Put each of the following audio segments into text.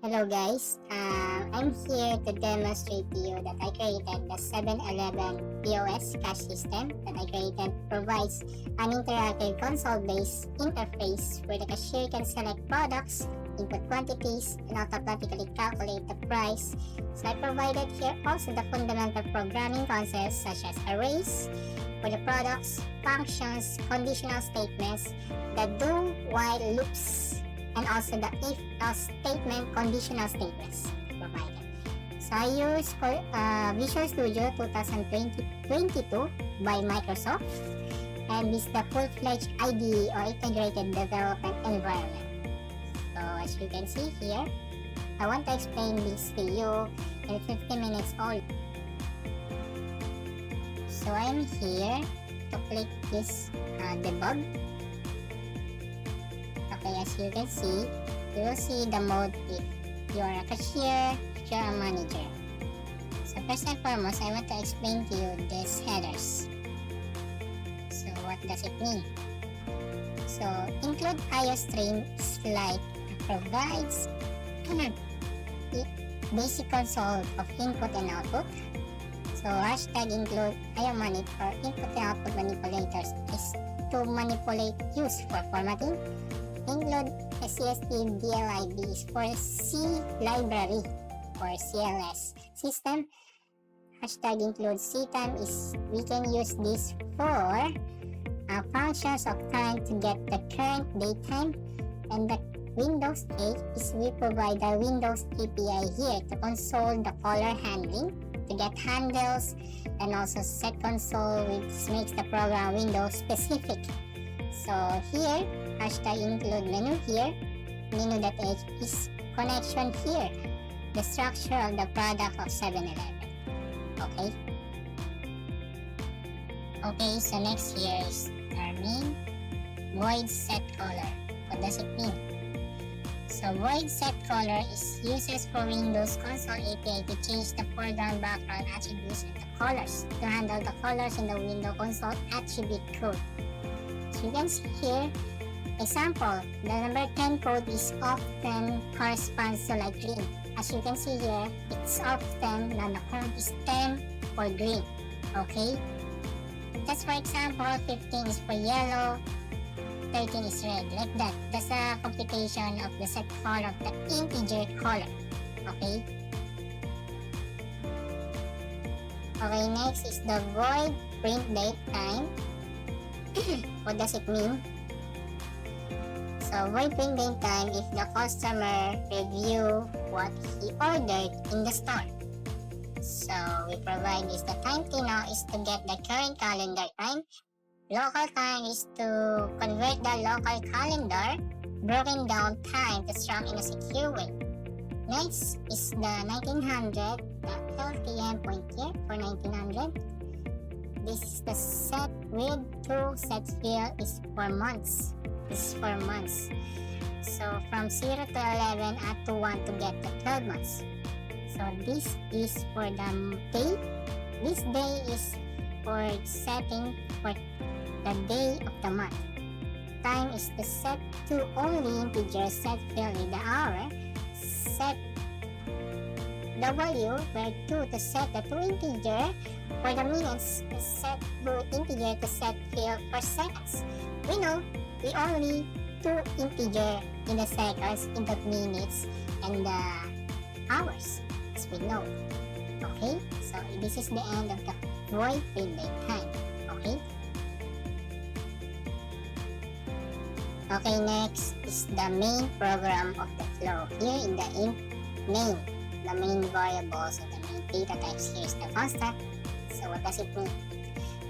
Hello guys, I'm here to demonstrate to you that I created the 7-Eleven POS cash system that I created provides an interactive console-based interface where the cashier can select products, input quantities, and automatically calculate the price. So I provided here also the fundamental programming concepts such as arrays for the products, functions, conditional statements, the do, while, loops, and also the if-else statement, conditional statements provided. So I use Visual Studio 2022 by Microsoft, and this is the full-fledged IDE or Integrated Development Environment. So as you can see here, I want to explain this to you in 50 minutes only. So I am here to click this debug. Okay, as you can see, you will see the mode if you are a cashier, if you are a manager. So first and foremost, I want to explain to you these headers. So what does it mean? So include IO streams like provides basic console of input and output. So hashtag include IO manip or input and output manipulators is to manipulate use for formatting. Include CST DLIB is for C library or CLS system. Hashtag include CTime is we can use this for functions of time to get the current daytime, and the Windows 8 is we provide the Windows API here to console the color handling to get handles, and also set console which makes the program Windows specific. So here, hashtag include menu here, menu.h is connection here, the structure of the product of 7-Eleven. Okay, so next here is our main void set color. What does it mean? So void set color is uses for Windows Console API to change the foreground background attributes and the colors to handle the colors in the Windows Console attribute code. So you can see here, example, the number 10 code is often corresponds to like green. As you can see here, it's often na the code is 10 for green. Okay? That's for example, 15 is for yellow, 13 is red, like that. That's the computation of the set color of the integer color. Okay? Okay, next is the void print date time. What does it mean? So void print date time if the customer review what he ordered in the store. So we provide this. The time t now is to get the current calendar time. Local time is to convert the local calendar broken down time to strong in a secure way. Next is the 1900, the LTM point here for 1900. This is the set with 2 set field is for months. This is for months. So from 0 to 11 up to 1 to get the 12 months. So this is for the day. This day is for setting for the day of the month. Time is the set to only integer set field with the hour. Set W where 2 to set the 2 integer. For the minutes, set 2 integer to set field for seconds. We know we only 2 integer in the seconds, in the minutes, and the hours, as we know. Okay, so this is the end of the void print date time. Okay. Okay, next is the main program of the flow. Here in the main, the main variables and the main data types here is the constant. So what does it mean?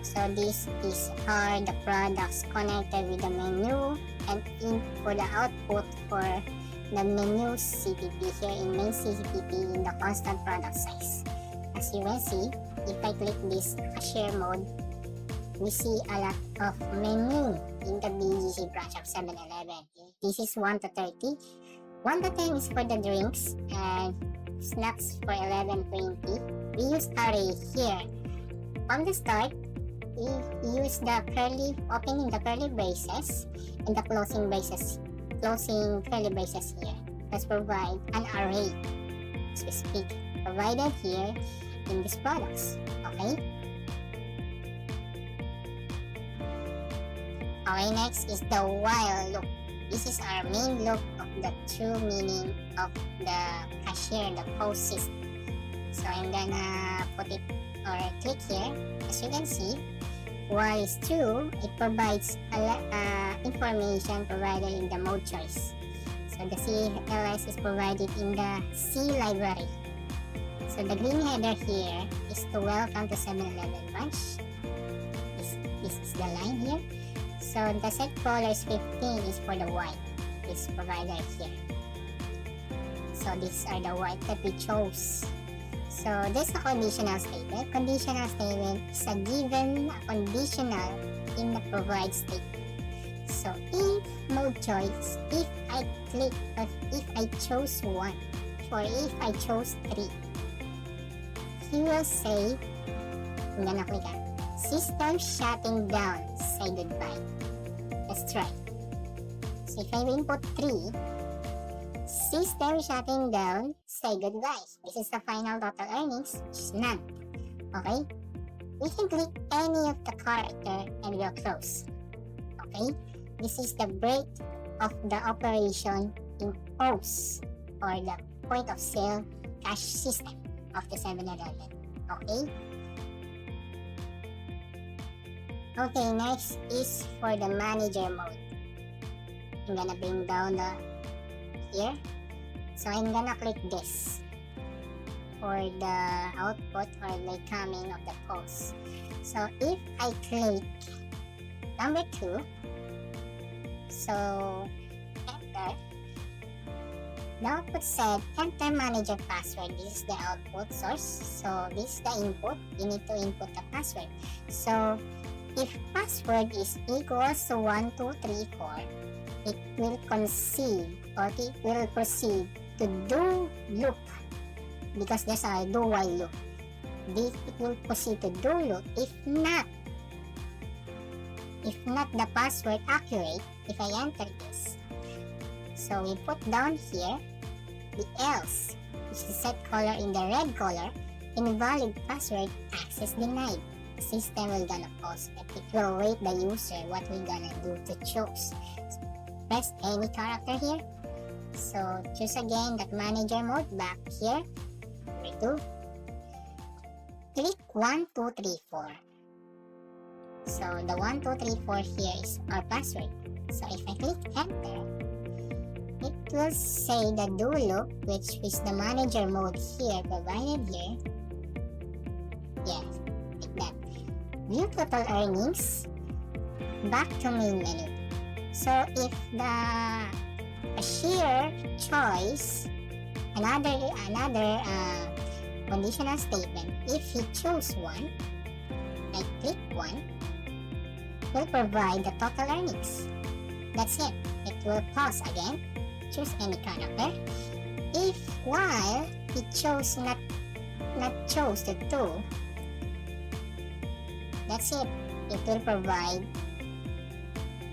So this is are the products connected with the menu and in for the output for the menu CTP here in main CTP in the constant product size. As you can see, if I click this cashier mode, we see a lot of menu in the BGC branch of 7-Eleven. This is 1 to 30. 1 to 10 is for the drinks and snacks for 11.20. We use array here. From the start, we use the curly, opening the curly braces and the closing braces, closing curly braces here. let's provide an array, as we speak, provided here in these products. Okay? Okay, next is the while loop. This is our main loop of the true meaning of the cashier, the POS system. So I'm gonna put it or click here. As you can see, while is true, it provides information provided in the mode choice. So the CLS is provided in the C library. So the green header here is to welcome to 7-Eleven branch. This is the line here. So the set color is 15 is for the white. This provided here. So these are the white that we chose. So this is a conditional statement. Conditional statement is a given conditional in the provide statement. So if mode choice, if I click or if I chose 1 or if I chose 3, he will say, I'm gonna click on system shutting down, say goodbye. Let's try. So if I input 3, system shutting down, say goodbye. This is the final total earnings, which is none. Okay? We can click any of the character and we'll close. Okay? This is the break of the operation in POS or the point of sale cash system of the 7-Eleven. Okay? Okay, next is for the manager mode. I'm gonna bring down the here. So I'm gonna click this for the output or the coming of the POS. So if I click number 2, so enter, the output said enter manager password. This is the output source. So this is the input. You need to input the password. So if password is equals to 1, 2, 3, 4, it will concede or it will proceed to do loop because there's a do while loop. It will proceed to do loop if not the password accurate if I enter this. So we put down here the else, which is set color in the red color, invalid password, access denied. System will gonna pause it. It will wait the user what we're gonna do to choose. So press any character here. So choose again that manager mode back here. Redo. Click 1, 2, 3, 4. So the 1, 2, 3, 4 here is our password. So if I click enter, it will say the do loop, which is the manager mode here provided here. Yes, like that. View total earnings, back to main menu. So if the cashier choice another conditional statement, if he chose 1, I click 1, will provide the total earnings. That's it. It will pause again. Choose any character. If while he chose not chose the 2, that's it. It will provide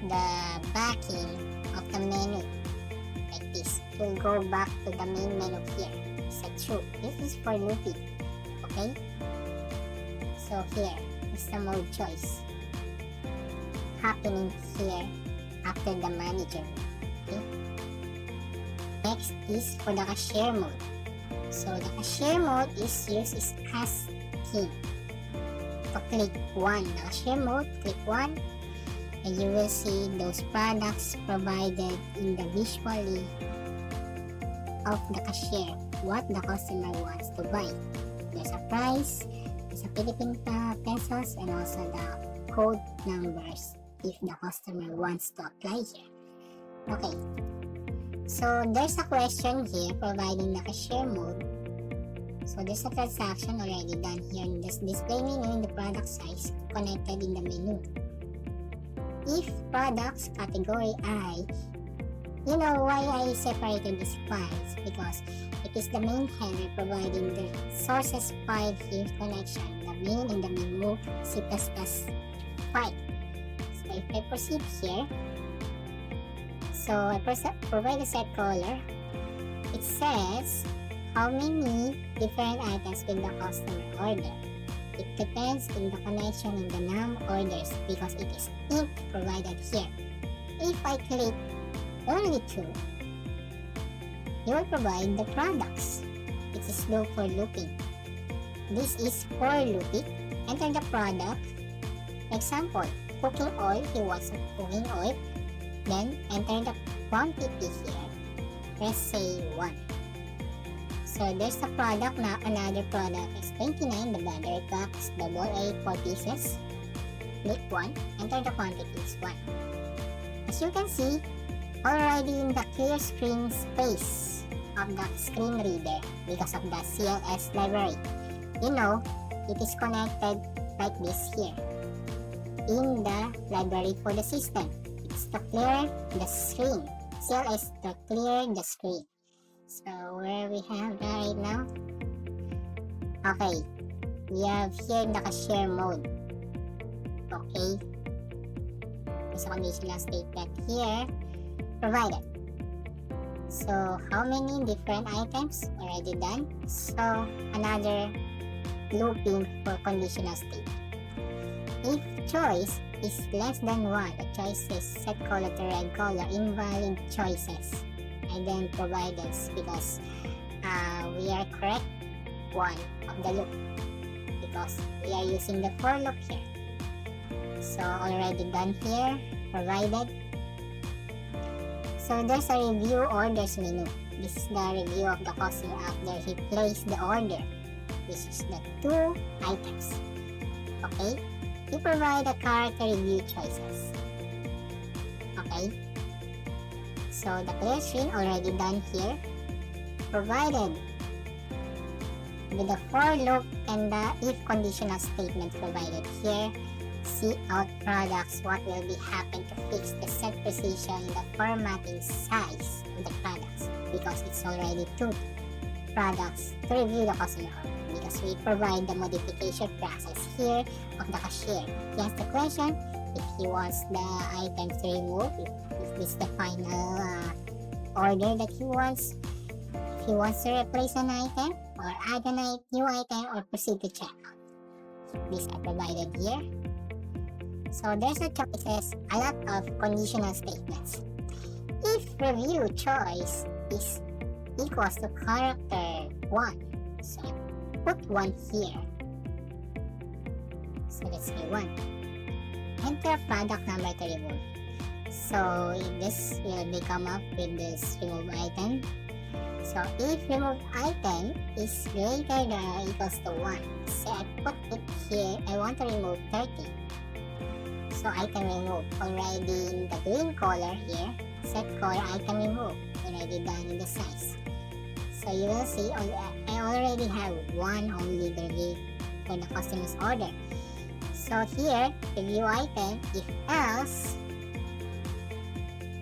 the backing of the menu like this. It will go back to the main menu here. Set true. This is for looping. Okay? So here is the mode choice happening here after the manager. Okay? Next is for the cashier mode. So the cashier mode is used is asking. So click 1, the cashier mode, click 1, and you will see those products provided in the visually of the cashier, what the customer wants to buy. There's a price, there's a Philippine pesos, and also the code numbers if the customer wants to apply here. Okay, so there's a question here providing the cashier mode. So there's a transaction already done here in this display menu in the product size connected in the menu. If products category I, you know why I separated these files, because it is the main header providing the sources file here connection, the main and the menu C++ file. So if I proceed here, so I provide a set color it says how many different items will the customer order. It depends on the connection in the num orders because it is int provided here. If I click only 2, you will provide the products. It is loop for looping. This is for looping. Enter the product. Example, cooking oil. He wants cooking oil. Then enter the quantity here. Let's say 1. So there's the product now. Another product is 29. The battery pack is double A, 4 pieces. Click 1. Enter the quantity is 1. As you can see, already in the clear screen space of the screen reader because of the CLS library. You know, it is connected like this here in the library for the system. It's to clear the screen. CLS to clear the screen. So where we have that right now? Okay, we have here the cashier mode. Okay, there's a conditional statement here provided. So how many different items already done? So another looping for conditional statement. If choice is less than 1, the choice is set color to red color, invalid choices. I then provide this because we are correct one of the loop because we are using the for loop here. So already done here, provided. So there's a review orders menu. This is the review of the customer after he placed the order. This is the 2 items. Okay, you provide a character review choices. Okay, so the clear screen already done here, provided with the for loop and the if conditional statement provided here. See out products, what will be happen to fix the set precision in the formatting size of the products because it's already 2 products to review the customer order because we provide the modification process here of the cashier. He has the question if he wants the items to remove, if this is the final order that he wants, if he wants to replace an item or add a new item or proceed to checkout. These are provided here. So there's a choices, a lot of conditional statements. If review choice is equals to character 1, so put 1 here. So let's say 1. Enter product number to remove. So this will be come up with this remove item. So if remove item is greater than or equals to 1, say I put it here, I want to remove 30. So item remove already in the green color here, set color item remove already done in the size. So you will see I already have 1 only review for the customer's order. So here review item, if else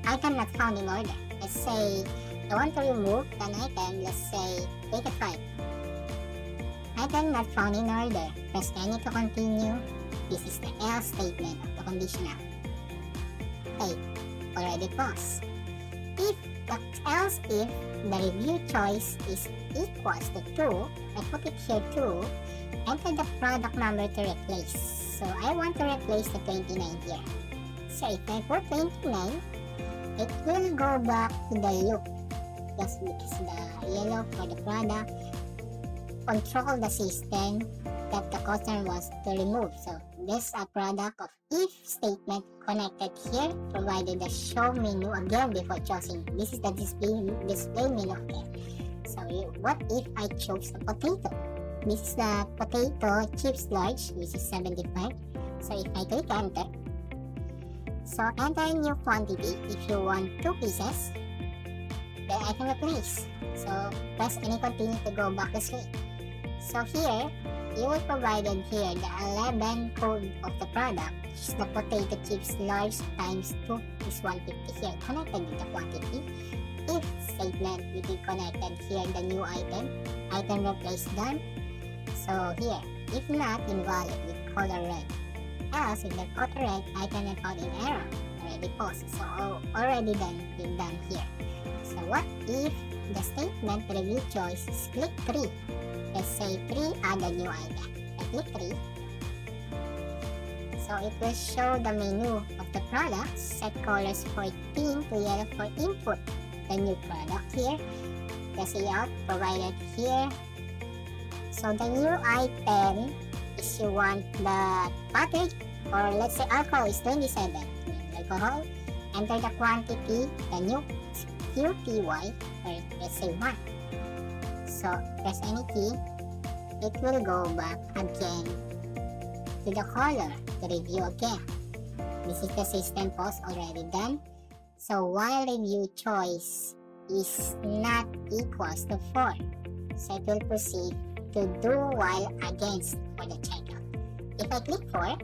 item not found in order. Let's say I want to remove an item, let's say 85. Item not found in order. Press any to continue. This is the else statement of the conditional. Okay, already paused. If the else if the review choice is equals to 2, I put it here 2, enter the product number to replace. So I want to replace the 29 here. So if I put 29, it will go back to the loop. Just because the yellow for the product control the system that the customer wants to remove. So this a product of if statement connected here, provided the show menu again before choosing. This is the display menu again. So what if I chose the potato? This is the potato chips large, which is 75. So if I click enter, so enter new quantity. If you want 2 pieces, then I can replace. So press any continue to go back the screen. So here, you will provided here the 11 code of the product, which is the potato chips large times 2 is 150 here, connected with the quantity. If statement will be connected here the new item replace done. So here, if not invalid with color red. Else if the color red, item not found in error, already paused. So already done here. So what if the statement review choices, click 3. Let's say 3, add a new item. I click 3. So it will show the menu of the products, set colors 14 to yellow for input. The new product here, the layout provided here. So the new item is you want the battery, or let's say alcohol is 27. Alcohol, enter the quantity, the new QTY, or let's say 1. So press any key, it will go back again to the color to review again. This is the system pause already done. So while review choice is not equals to 4, so it will proceed to do while against for the checkout. If I click 4,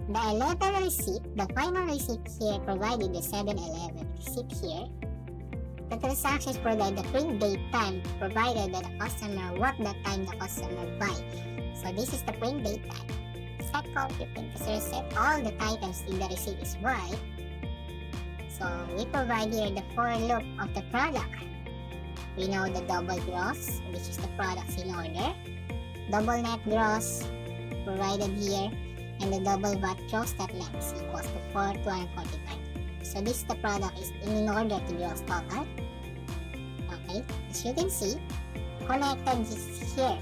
the 11 receipt, the final receipt here provided the 7-Eleven receipt here. The transactions provide the print date time provided by the customer, what the time the customer buy. So this is the print date time. Set copy print to set all the items in the receipt is right. So we provide here the for loop of the product. We know the double gross, which is the products in order. Double net gross provided here, and the double VAT gross that left is equals to 4,245. So this the product is in order to gross total. Okay, as you can see, connected is here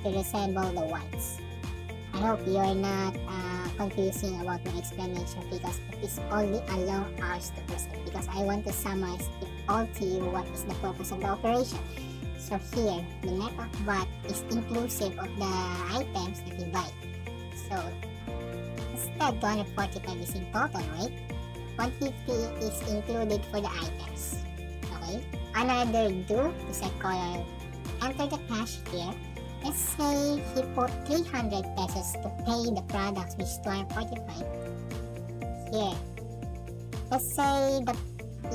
to resemble the whites. I hope you are not confusing about my explanation, because it is only allow us to proceed, because I want to summarize it all to you what is the purpose of the operation. So here, the net of VAT is inclusive of the items that you buy. So instead, 245 is in total, right? 150 is included for the items. Okay? Another do to set color, enter the cash here. Let's say he put 300 pesos to pay the products, which is 245. Here. Let's say that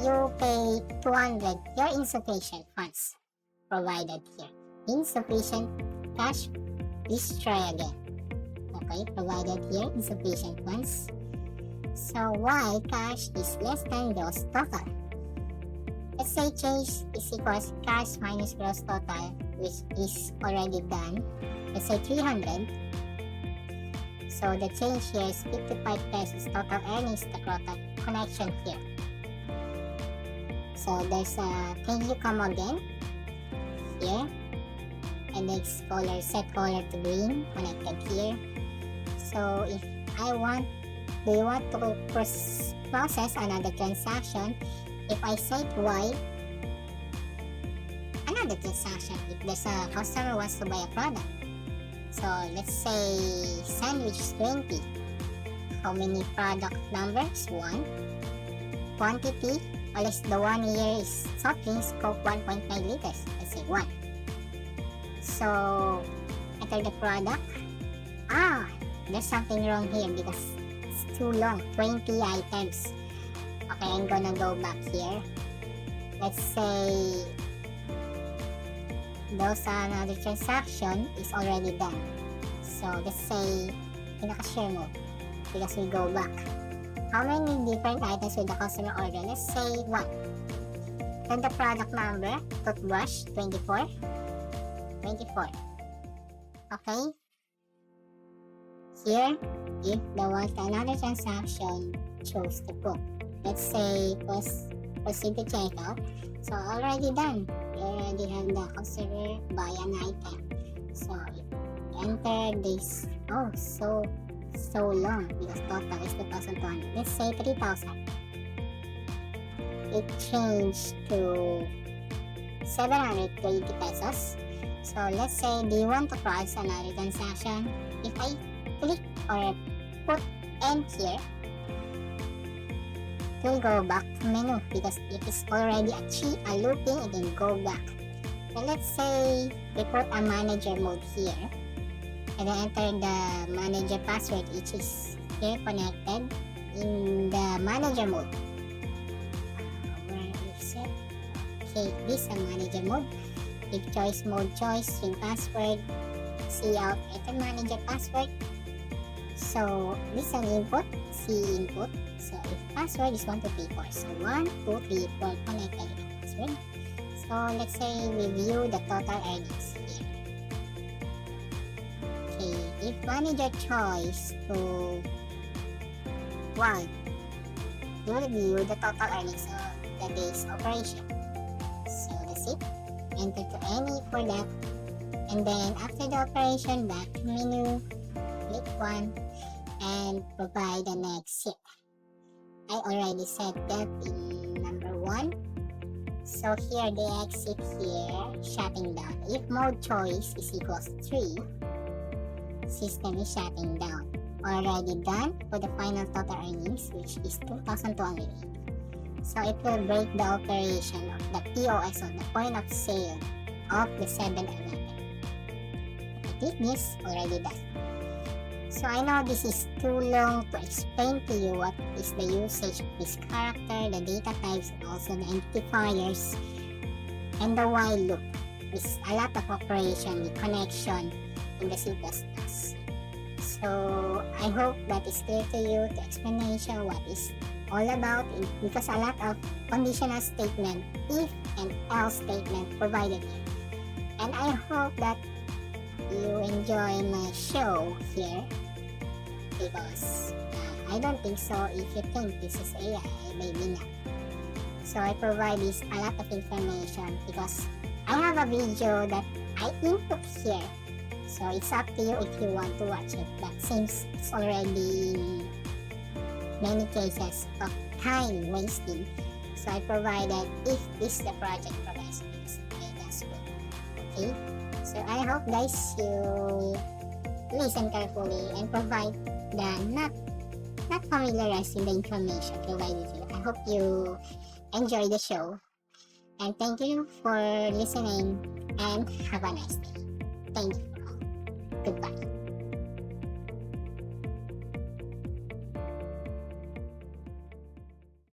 you pay 200, your insufficient funds provided here. Insufficient cash, please try again. Okay, provided here, insufficient funds. So while cash is less than gross total. Let's say change is equals cash minus gross total, which is already done. Let's say 300. So the change here is 55 pesos total earnings, the total connection here. So there's a can you come again here, and next color, set color to green, connected here. So if I want, do you want to process another transaction? If I set Y, another transaction, if there's a customer wants to buy a product. So let's say sandwich is 20. How many product numbers? 1. Quantity, unless the one here is soft drinks, Coke 1.5 liters. Let's say 1. So enter the product. There's something wrong here because it's too long, 20 items. Okay, I'm gonna go back here. Let's say those another transaction is already done. So let's say in the cashier mode, because we go back. How many different items will the customer order? Let's say 1. Then the product number, toothbrush, 24. Okay. Here, if the one another transaction chose to book, let's say proceed to checkout. So already done. We already have the customer buy an item. So enter this. So long, because total is 2,200. Let's say 3,000. It changed to 720 pesos. So let's say, do you want to process another transaction? If I click or put N here, it will go back to menu because it is already a looping, it will go back. So let's say we put a manager mode here, and then enter the manager password, which is here connected in the manager mode. Where is it? Okay, this is a manager mode. If choice mode, choice, string password, see out, enter manager password. So this is an input, C input. So if password is 1, 2, 3, 4. So 1, 2, 3, 4 connected with the password. So let's say we view the total earnings here. Okay, if manager choice to one, you will view the total earnings of the day's operation. So that's it. Enter to any for that. And then after the operation, back to menu, click 1, and provide the next sheet. I already set that in number 1. So here the exit here, shutting down. If mode choice is equals 3, system is shutting down. Already done for the final total earnings, which is 2,208. So it will break the operation of the POS on the point of sale of the 7-Eleven. Click this, already done. So I know this is too long to explain to you what is the usage of this character, the data types, and also the identifiers, and the while loop. It's a lot of operation with connection in the C++. So I hope that is clear to you, the explanation, what is all about, because a lot of conditional statement, if and else statement provided here. And I hope that you enjoy my show here, because I don't think so if you think this is AI, maybe not. So I provide this a lot of information because I have a video that I input here. So it's up to you if you want to watch it, but since it's already many cases of time wasting, so I provided if this the project provides this, okay, that's good. Okay, so I hope guys you listen carefully and provide the not familiarized in the information provided here. I hope you enjoy the show, and thank you for listening, and have a nice day. Thank you. Goodbye.